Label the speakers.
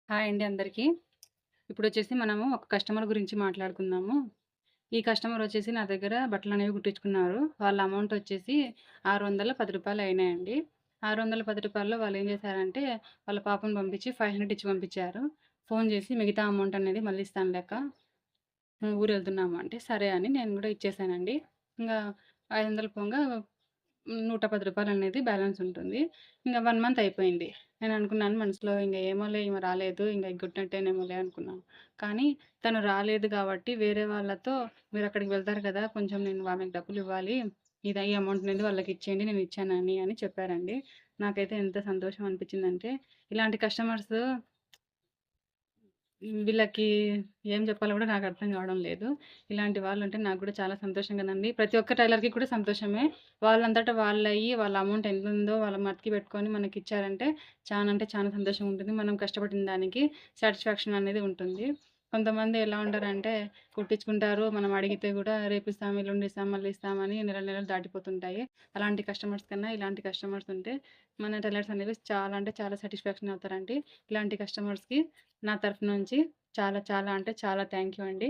Speaker 1: Hi అండి అందరికీ. ఇప్పుడొచ్చేసి మనము ఒక కస్టమర్ గురించి మాట్లాడుకుందాము. ఈ కస్టమర్ వచ్చేసి నా దగ్గర బట్టలనేవి కుట్టించుకున్నారు. వాళ్ళ అమౌంట్ వచ్చేసి రూ. 610 అయినాయండి. రూ. 610లో వాళ్ళేం చేశారంటే, వాళ్ళ పాపను పంపించి 500 ఇచ్చి పంపించారు. ఫోను చేసి మిగతా అమౌంట్ అనేది మళ్ళీ ఇస్తానులే అక్క, ఊరెళ్తున్నాము అంటే, సరే అని నేను గూడా ఇచ్చేసానండి. ఇంగా 500 పోంగా రూ. 110 అనేది బ్యాలెన్స్ ఉంటుంది. ఇంగ 1 మంత్ అయిపోయింది. నేననుకున్నాను మనసులో ఇంగ ఏమోలే ఈమె రాలేదు, ఇంగ ఎగ్గొట్టినట్టేనేమోలే అనుకున్నాను. కానీ తను రాలేదు గాబట్టి వేరే వాళ్ళతో మీరక్కడికి వెళ్తారు కదా! కొంచెం నేను ఆమెకు డబ్బులివ్వాలి. ఈ అమౌంట్ అనేది వాళ్ళకిచ్చేయండి నేనిచ్చానని అని చెప్పారండి. నాకైతే ఎంత సంతోషం అనిపించిందంటే, ఇలాంటి కస్టమర్స్ వీళ్ళకి ఏం జెప్పాలో గూడా నాకర్థం గావడం లేదు. ఇలాంటి వాళ్ళుంటే నాకు గూడా చాలా సంతోషంగానండి. ప్రతి ఒక్క టైలర్‌కి కూడా సంతోషమే. వాళ్ళంతట వాళ్ళయ్యి వాళ్ళ అమౌంట్ ఎంతుందో వాళ్ళ మతికి పెట్టుకొని మనకిచ్చారంటే చానా అంటే చానా సంతోషంగుంటుంది. మనం కష్టపడిన దానికి సాటిస్ఫాక్షన్ అనేది ఉంటుంది. కొంతమంది ఎలా ఉంటారంటే కుట్టించుకుంటారు. మనం అడిగితే గూడా రేపిస్తాం, ఎల్లుండిస్తాం, మళ్ళీ ఇస్తామని నెలలు నెలలు దాటిపోతుంటాయి. అలాంటి కస్టమర్స్ కన్నా ఇలాంటి కస్టమర్స్ ఉంటే మన టైలర్స్ అనేవి చాలా అంటే చాలా సాటిస్ఫాక్షన్ అవుతారండి. ఇలాంటి కస్టమర్స్‌కి నా తరఫు నుంచి చాలా చాలా అంటే చాలా థ్యాంక్ యూ అండి.